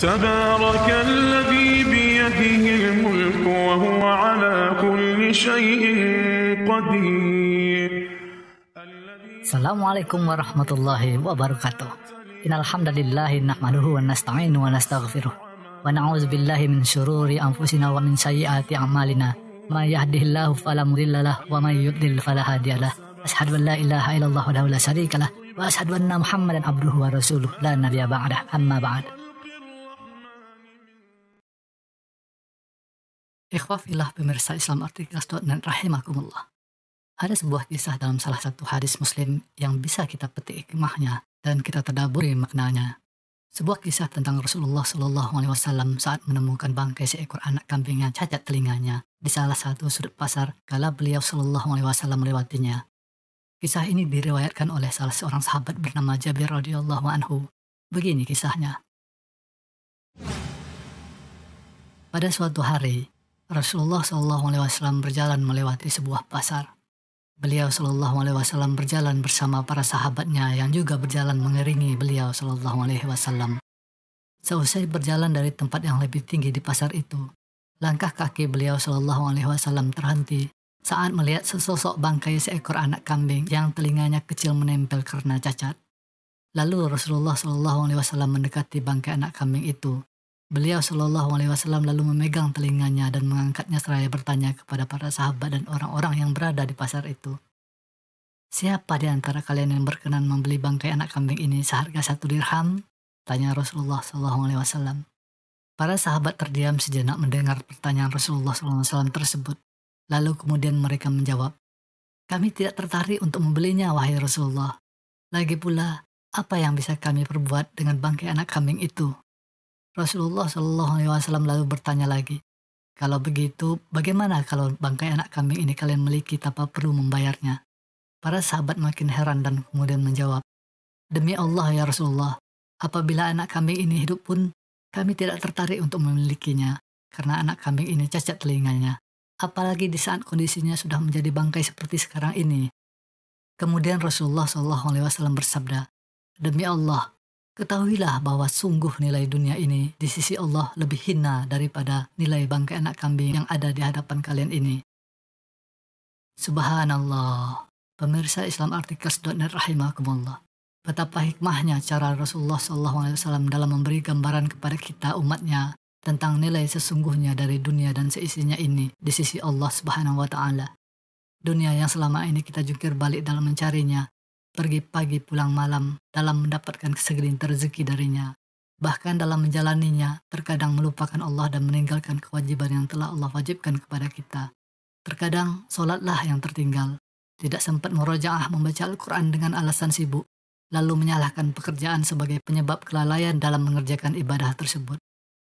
تبارك الذي بيده الملك وهو على كل شيء قدير. Assalamualaikum warahmatullahi wabarakatuh. Innal hamdalillahi nahmaduhu wa nasta'inu wa nastaghfiruh wa na'udzu billahi min syururi anfusina wa min sayyiati a'malina. May yahdihillahu fala mudhillalah wa may yudlil fala hadiyalah. Asyhadu an la ilaha illallah wahdahu la syarikalah wa asyhadu anna Muhammadan abduhu wa rasuluh la nabiyya ba'dah. Amma ba'd. Ikhwah fillah pemirsa Islam Artikelers.net rahimakumullah. Ada sebuah kisah dalam salah satu hadis Muslim yang bisa kita petik hikmahnya dan kita tadaburi maknanya. Sebuah kisah tentang Rasulullah SAW saat menemukan bangkai seekor anak kambing yang cacat telinganya di salah satu sudut pasar kala beliau SAW melewatinya. Kisah ini diriwayatkan oleh salah seorang sahabat bernama Jabir radhiyallahu anhu. Begini kisahnya. Pada suatu hari, Rasulullah SAW berjalan melewati sebuah pasar. Beliau SAW berjalan bersama para sahabatnya yang juga berjalan mengiringi beliau SAW. Seusai berjalan dari tempat yang lebih tinggi di pasar itu, langkah kaki beliau SAW terhenti saat melihat sesosok bangkai seekor anak kambing yang telinganya kecil menempel karena cacat. Lalu Rasulullah SAW mendekati bangkai anak kambing itu. Beliau SAW lalu memegang telinganya dan mengangkatnya seraya bertanya kepada para sahabat dan orang-orang yang berada di pasar itu. Siapa di antara kalian yang berkenan membeli bangkai anak kambing ini seharga 1 dirham? Tanya Rasulullah SAW. Para sahabat terdiam sejenak mendengar pertanyaan Rasulullah SAW tersebut. Lalu kemudian mereka menjawab, kami tidak tertarik untuk membelinya wahai Rasulullah. Lagi pula, apa yang bisa kami perbuat dengan bangkai anak kambing itu? Rasulullah SAW lalu bertanya lagi, kalau begitu bagaimana kalau bangkai anak kambing ini kalian miliki tanpa perlu membayarnya? Para sahabat makin heran dan kemudian menjawab, demi Allah ya Rasulullah, apabila anak kambing ini hidup pun kami tidak tertarik untuk memilikinya karena anak kambing ini cacat telinganya, apalagi di saat kondisinya sudah menjadi bangkai seperti sekarang ini. Kemudian Rasulullah SAW bersabda, demi Allah, ketahuilah bahwa sungguh nilai dunia ini di sisi Allah lebih hina daripada nilai bangkai anak kambing yang ada di hadapan kalian ini. Subhanallah. Pemirsa Islam Artikelers.net rahimakumullah. Betapa hikmahnya cara Rasulullah SAW dalam memberi gambaran kepada kita umatnya tentang nilai sesungguhnya dari dunia dan seisinya ini di sisi Allah Subhanahu wa Ta'ala. Dunia yang selama ini kita jungkir balik dalam mencarinya, pergi pagi pulang malam dalam mendapatkan segelintir rezeki darinya. Bahkan dalam menjalaninya, terkadang melupakan Allah dan meninggalkan kewajiban yang telah Allah wajibkan kepada kita. Terkadang sholatlah yang tertinggal. Tidak sempat murojaah membaca Al-Quran dengan alasan sibuk, lalu menyalahkan pekerjaan sebagai penyebab kelalaian dalam mengerjakan ibadah tersebut.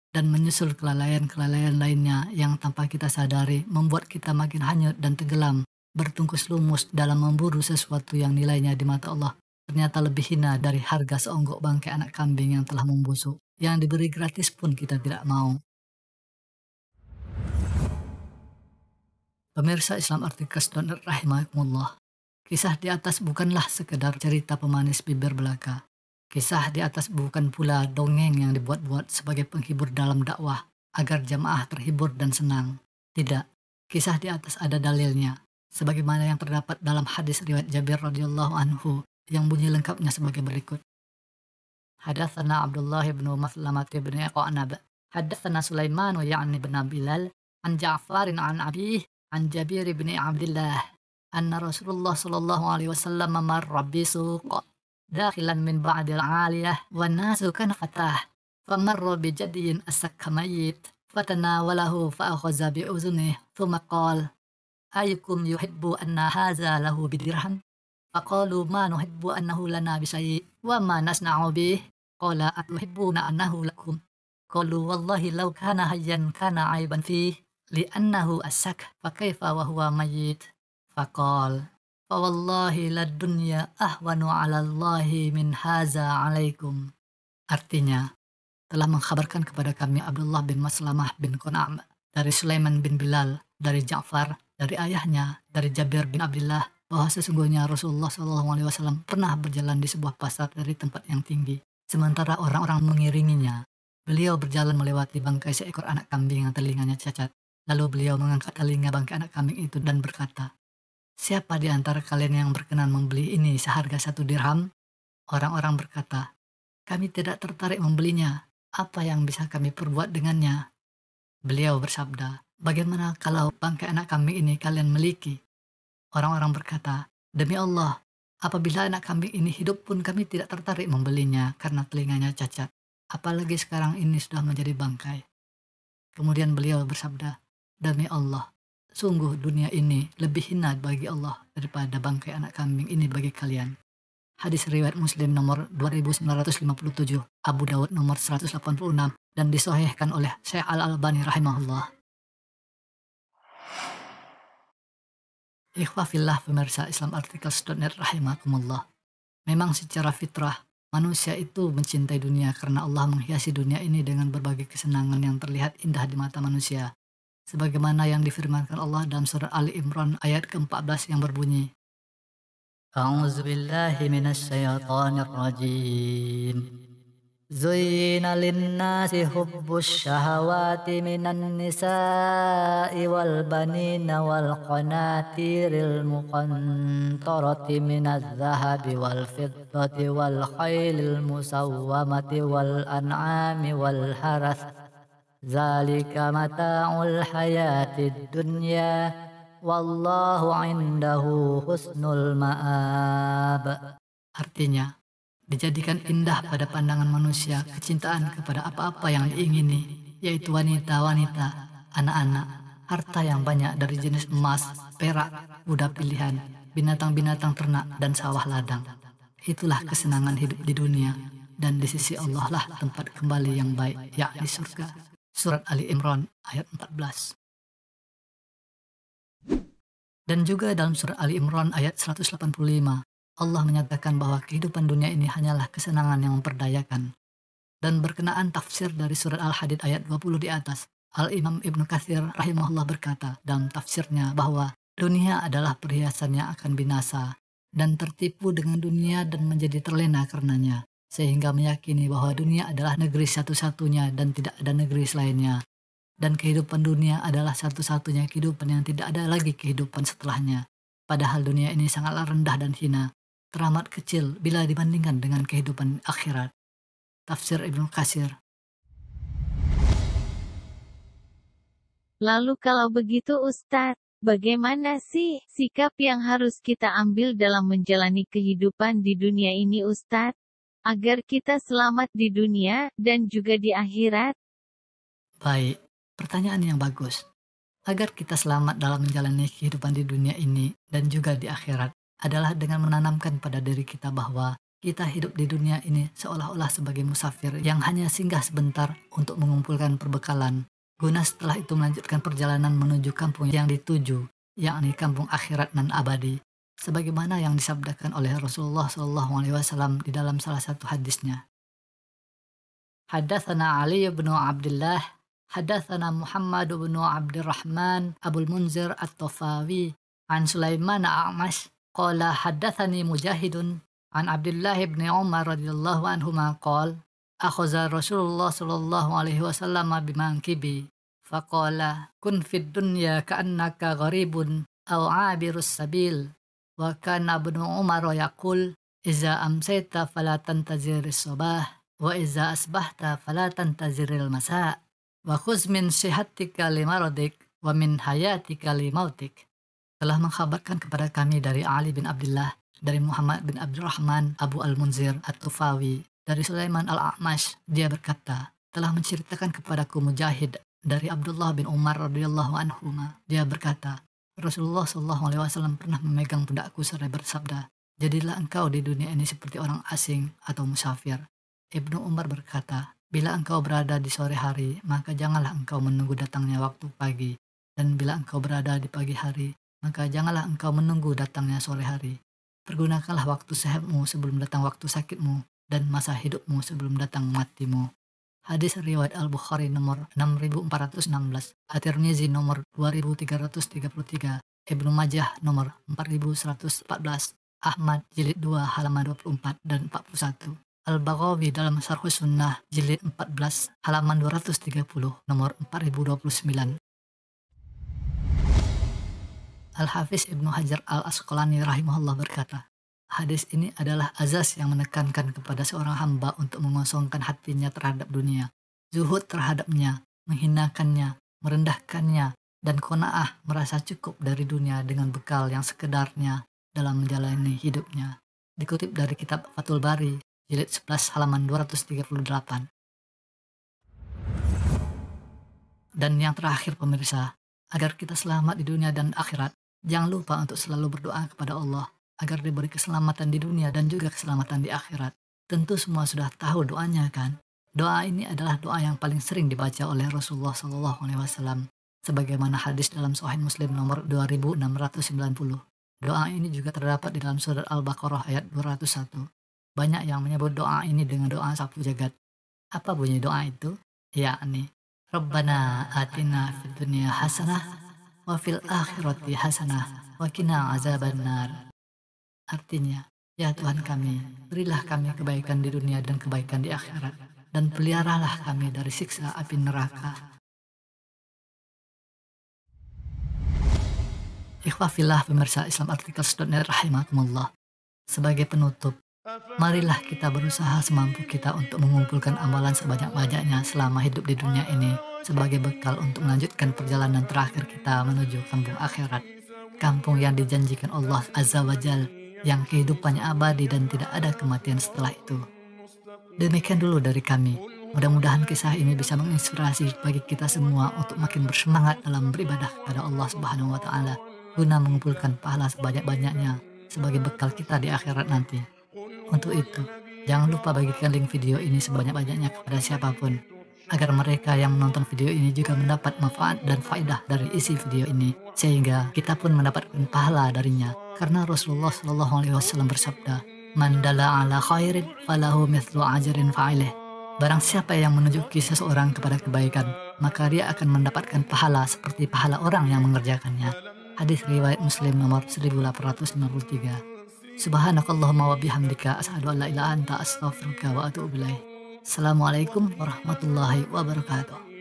Dan menyusul kelalaian-kelalaian lainnya yang tanpa kita sadari membuat kita makin hanyut dan tenggelam, bertungkus lumus dalam memburu sesuatu yang nilainya di mata Allah ternyata lebih hina dari harga seonggok bangkai anak kambing yang telah membusuk, yang diberi gratis pun kita tidak mau. Pemirsa Islam Artikelers.net rahimakumullah. Kisah di atas bukanlah sekedar cerita pemanis bibir belaka. Kisah di atas bukan pula dongeng yang dibuat-buat sebagai penghibur dalam dakwah agar jamaah terhibur dan senang. Tidak, kisah di atas ada dalilnya. Sebagaimana yang terdapat dalam hadis riwayat Jabir radhiyallahu anhu yang bunyi lengkapnya sebagai berikut. Hadatsana Abdullah bin Maslamah bin Qanab, hadatsana Sulaiman ya'ni bin Bilal, an Ja'farin an Abih, an Jabir bin Abdullah, anna Rasulullah sallallahu alaihi wasallam marra bi suq dakhilan min ba'dil 'aliyah wan nasu kana fatah, famarra bi jadyin as-sakmayit, fatanawalahu fa akhadha bi uzunihi, thumma qala أيكم يحب أن هذا له بدرهم فقالوا ما نحب أنه لنا بشيء وما نصنع به قال أتحبون أنه لكم قالوا والله لو كان حيا كان عيبا فيه لأنه السك فكيف وهو ميت فقال فوالله للدنيا أهون على الله من هذا عليكم. Artinya, telah mengkhabarkan kepada kami Abdullah bin Maslamah bin Qanab dari Sulaiman bin Bilal, dari Ja'far, dari ayahnya, dari Jabir bin Abdullah, bahwa sesungguhnya Rasulullah SAW pernah berjalan di sebuah pasar dari tempat yang tinggi, sementara orang-orang mengiringinya. Beliau berjalan melewati bangkai seekor anak kambing yang telinganya cacat. Lalu beliau mengangkat telinga bangkai anak kambing itu dan berkata, "Siapa di antara kalian yang berkenan membeli ini seharga 1 dirham?" Orang-orang berkata, "Kami tidak tertarik membelinya. Apa yang bisa kami perbuat dengannya?" Beliau bersabda, "Bagaimana kalau bangkai anak kambing ini kalian miliki?" Orang-orang berkata, "Demi Allah, apabila anak kambing ini hidup pun kami tidak tertarik membelinya karena telinganya cacat. Apalagi sekarang ini sudah menjadi bangkai." Kemudian beliau bersabda, "Demi Allah, sungguh dunia ini lebih hina bagi Allah daripada bangkai anak kambing ini bagi kalian." Hadis riwayat Muslim nomor 2957, Abu Dawud nomor 186, dan disahihkan oleh Syekh Al-Albani rahimahullah. Ikhwah fillah pemirsa islamarticles.net rahimakumullah. Memang secara fitrah, manusia itu mencintai dunia karena Allah menghiasi dunia ini dengan berbagai kesenangan yang terlihat indah di mata manusia. Sebagaimana yang difirmankan Allah dalam surat Ali Imran ayat ke-14 yang berbunyi, A'udzubillahi minasyaitonir rajim. زين للناس حب الشهوات من النساء والبنين والقناطير المقنطرة من الذهب والفضة والخيل المسومة والأنعام والحرث ذلك متاع الحياة الدنيا والله عنده حسن المآب. Artinya, dijadikan indah pada pandangan manusia kecintaan kepada apa-apa yang diingini, yaitu wanita-wanita, anak-anak, harta yang banyak dari jenis emas, perak, kuda pilihan, binatang-binatang ternak, dan sawah ladang. Itulah kesenangan hidup di dunia, dan di sisi Allah lah tempat kembali yang baik, yakni surga. Surat Ali Imran ayat 14. Dan juga dalam surat Ali Imran ayat 185, Allah menyatakan bahwa kehidupan dunia ini hanyalah kesenangan yang memperdayakan. Dan berkenaan tafsir dari surat Al-Hadid ayat 20 di atas, Al-Imam Ibnu Katsir rahimahullah berkata dalam tafsirnya bahwa dunia adalah perhiasan yang akan binasa, dan tertipu dengan dunia dan menjadi terlena karenanya, sehingga meyakini bahwa dunia adalah negeri satu-satunya dan tidak ada negeri selainnya. Dan kehidupan dunia adalah satu-satunya kehidupan yang tidak ada lagi kehidupan setelahnya. Padahal dunia ini sangatlah rendah dan hina, teramat kecil bila dibandingkan dengan kehidupan akhirat. Tafsir Ibnu Katsir. Lalu kalau begitu Ustadz, bagaimana sih sikap yang harus kita ambil dalam menjalani kehidupan di dunia ini Ustadz? Agar kita selamat di dunia dan juga di akhirat? Baik, pertanyaan yang bagus. Agar kita selamat dalam menjalani kehidupan di dunia ini dan juga di akhirat adalah dengan menanamkan pada diri kita bahwa kita hidup di dunia ini seolah-olah sebagai musafir yang hanya singgah sebentar untuk mengumpulkan perbekalan, guna setelah itu melanjutkan perjalanan menuju kampung yang dituju, yakni kampung akhirat nan abadi, sebagaimana yang disabdakan oleh Rasulullah SAW di dalam salah satu hadisnya. Hadatsana Ali bin Abdullah, hadatsana Muhammad bin Abdurrahman Abul Munzir At-Tafawi, an Sulaiman A'mash, qala haddatsani Mujahidun an Abdullah bin Umar radhiyallahu anhuma qala akhadha Rasulullah sallallahu alaihi wasallam bimankibi faqala kun fid dunya ka'annaka gharibun aw 'abirus sabil wa kana Ibnu Umar yaqul iza amsayta fala tantaziris sabah wa iza asbahta fala tantaziril masa wa khuz min sihatika limaradik wa min hayatika limautik. Telah mengkhabarkan kepada kami dari Ali bin Abdullah, dari Muhammad bin Abdurrahman Abu Al-Munzir At-Tufawi, dari Sulaiman Al-A'mash, dia berkata, telah menceritakan kepadaku Mujahid dari Abdullah bin Umar radhiyallahu anhuma. Dia berkata, Rasulullah SAW pernah memegang pundakku seraya bersabda, jadilah engkau di dunia ini seperti orang asing atau musafir. Ibnu Umar berkata, bila engkau berada di sore hari, maka janganlah engkau menunggu datangnya waktu pagi, dan bila engkau berada di pagi hari, maka janganlah engkau menunggu datangnya sore hari. Pergunakanlah waktu sehatmu sebelum datang waktu sakitmu, dan masa hidupmu sebelum datang matimu. Hadis riwayat Al-Bukhari nomor 6416, At-Tirmizi nomor 2333, Ibnu Majah nomor 4114, Ahmad jilid 2 halaman 24 dan 41. Al-Baghawi dalam Syarh Sunnah jilid 14 halaman 230 nomor 4029. Al-Hafiz Ibnu Hajar Al-Asqalani rahimahullah berkata, hadis ini adalah azas yang menekankan kepada seorang hamba untuk mengosongkan hatinya terhadap dunia, zuhud terhadapnya, menghinakannya, merendahkannya, dan qanaah merasa cukup dari dunia dengan bekal yang sekedarnya dalam menjalani hidupnya. Dikutip dari kitab Fathul Bari, jilid 11 halaman 238. Dan yang terakhir pemirsa, agar kita selamat di dunia dan akhirat, jangan lupa untuk selalu berdoa kepada Allah agar diberi keselamatan di dunia dan juga keselamatan di akhirat. Tentu semua sudah tahu doanya kan? Doa ini adalah doa yang paling sering dibaca oleh Rasulullah SAW, sebagaimana hadis dalam Sahih Muslim nomor 2690. Doa ini juga terdapat di dalam surat Al-Baqarah ayat 201. Banyak yang menyebut doa ini dengan doa sapu jagat. Apa bunyi doa itu? Yakni, Rabbana atina fid dunya hasanah wa fil akhirati hasanah wa qina azabannar. Artinya, ya Tuhan kami, berilah kami kebaikan di dunia dan kebaikan di akhirat, dan peliharalah kami dari siksa api neraka. Ikhwafillah pemirsa islamarticles.net rahimakumullah. Sebagai penutup, marilah kita berusaha semampu kita untuk mengumpulkan amalan sebanyak-banyaknya selama hidup di dunia ini sebagai bekal untuk melanjutkan perjalanan terakhir kita menuju kampung akhirat, kampung yang dijanjikan Allah Azza wa Jal, yang kehidupannya abadi dan tidak ada kematian setelah itu. Demikian dulu dari kami. Mudah-mudahan kisah ini bisa menginspirasi bagi kita semua untuk makin bersemangat dalam beribadah kepada Allah Subhanahu wa Ta'ala, guna mengumpulkan pahala sebanyak-banyaknya sebagai bekal kita di akhirat nanti. Untuk itu, jangan lupa bagikan link video ini sebanyak-banyaknya kepada siapapun, agar mereka yang menonton video ini juga mendapat manfaat dan faedah dari isi video ini, sehingga kita pun mendapatkan pahala darinya. Karena Rasulullah SAW bersabda, "Man dalla ala khairin falahu mithlu ajrin fa'ilih." Barang siapa yang menunjuki seseorang kepada kebaikan, maka dia akan mendapatkan pahala seperti pahala orang yang mengerjakannya. Hadis riwayat Muslim nomor 1893. Subhanakallahumma wa bihamdika asyhadu an la ilaha illa anta astaghfiruka wa atubu ilaik. Assalamualaikum warahmatullahi wabarakatuh.